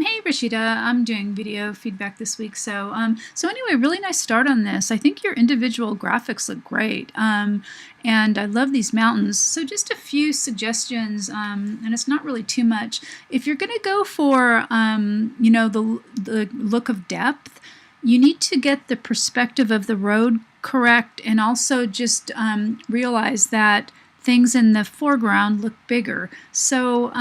Hey Rashida, I'm doing video feedback this week. So anyway, really nice start on this. I think your individual graphics look great, and I love these mountains. So just a few suggestions, and it's not really too much. If you're going to go for, the look of depth, you need to get the perspective of the road correct, and also just realize that things in the foreground look bigger. So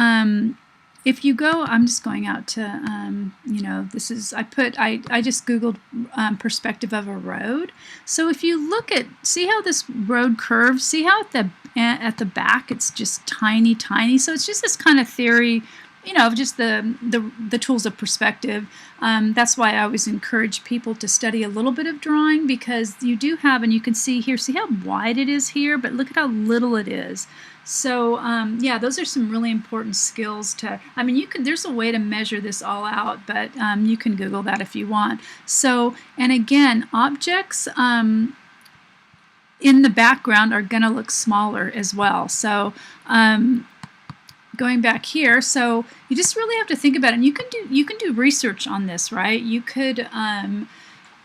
if you go, I'm just going out to, this is, I just Googled perspective of a road. So if you look at, see how this road curves, see how at the back it's just tiny, tiny. So it's just this kind of theory, of just the tools of perspective. That's why I always encourage people to study a little bit of drawing, because you do have, and you can see here, see how wide it is here, but look at how little it is. So yeah, those are some really important skills to, there's a way to measure this all out, but you can Google that if you want. So, and again, objects in the background are going to look smaller as well. So going back here, so you just really have to think about it. And you can do research on this, right? You could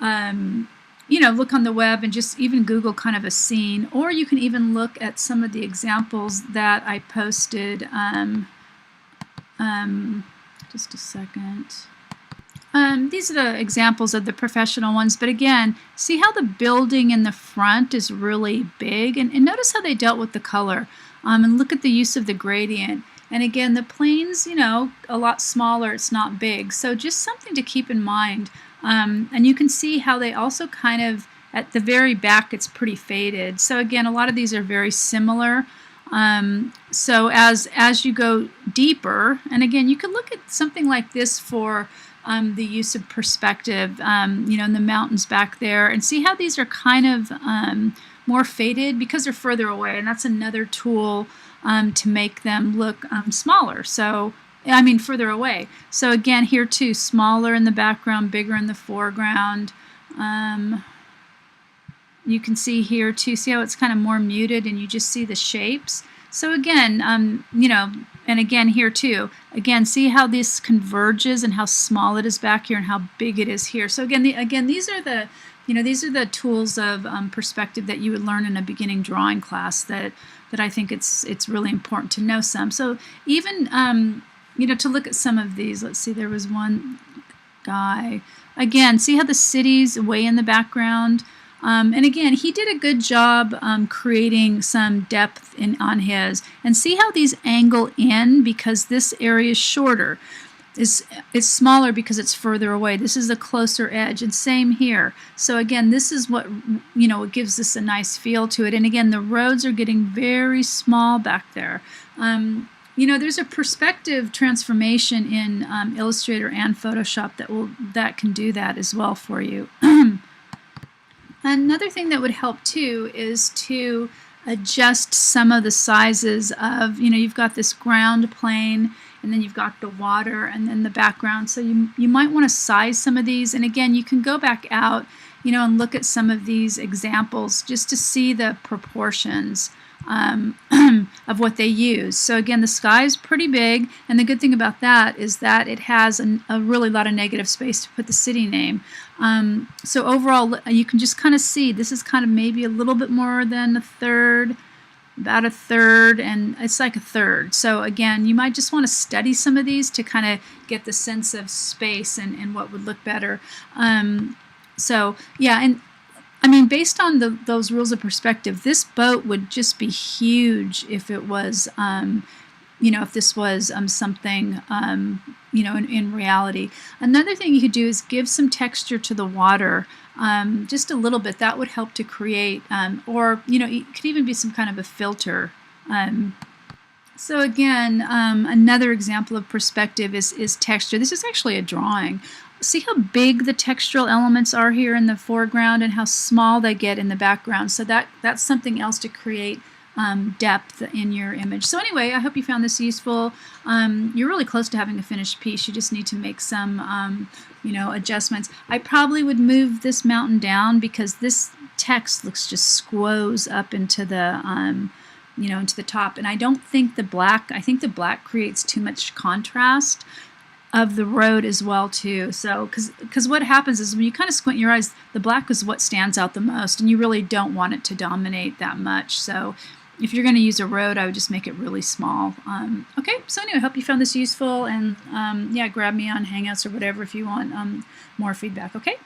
look on the web and just even Google kind of a scene, or you can even look at some of the examples that I posted. Just a second. These are the examples of the professional ones, but again, see how the building in the front is really big, and notice how they dealt with the color, and look at the use of the gradient. And again, the plane's, a lot smaller, it's not big. So just something to keep in mind. And you can see how they also kind of, at the very back, it's pretty faded. So again, a lot of these are very similar. So as you go deeper, and again, you can look at something like this for the use of perspective, in the mountains back there, and see how these are kind of more faded because they're further away. And that's another tool to make them look smaller. So further away. So again, here too, smaller in the background, bigger in the foreground. You can see here too, see how it's kind of more muted and you just see the shapes. So again, and again here too, again, see how this converges and how small it is back here and how big it is here. So again, these are the tools of perspective that you would learn in a beginning drawing class that I think it's really important to know some. So even to look at some of these, let's see, there was one guy. Again, see how the city's way in the background? And again, he did a good job creating some depth on his. And see how these angle in, because this area is shorter. It's smaller because it's further away. This is a closer edge, and same here. So again, this is what, it gives this a nice feel to it. And again, the roads are getting very small back there. There's a perspective transformation in Illustrator and Photoshop that can do that as well for you. Another thing that would help too is to adjust some of the sizes of, you've got this ground plane, and then you've got the water, and then the background. So you might want to size some of these. And again, you can go back out, and look at some of these examples just to see the proportions of what they use. So again, the sky is pretty big, and the good thing about that is that it has a really lot of negative space to put the city name. So overall, you can just kind of see this is kind of maybe a little bit more than a third, about a third, and it's like a third. So again, you might just want to study some of these to kind of get the sense of space and what would look better. So yeah, and based on those rules of perspective, this boat would just be huge if it was, if this was something, in reality. Another thing you could do is give some texture to the water, just a little bit. That would help to create, or, it could even be some kind of a filter. So again, another example of perspective is texture. This is actually a drawing. See how big the textural elements are here in the foreground and how small they get in the background. So that's something else to create depth in your image. So anyway, I hope you found this useful. You're really close to having a finished piece. You just need to make some adjustments. I probably would move this mountain down because this text looks just squoze up into the into the top. And I don't think the black, I think the black creates too much contrast. of the road as well too. So because what happens is when you kind of squint your eyes, the black is what stands out the most, and you really don't want it to dominate that much. So if you're going to use a road, I would just make it really small. Okay, so anyway, I hope you found this useful, and yeah, grab me on Hangouts or whatever if you want more feedback. Okay.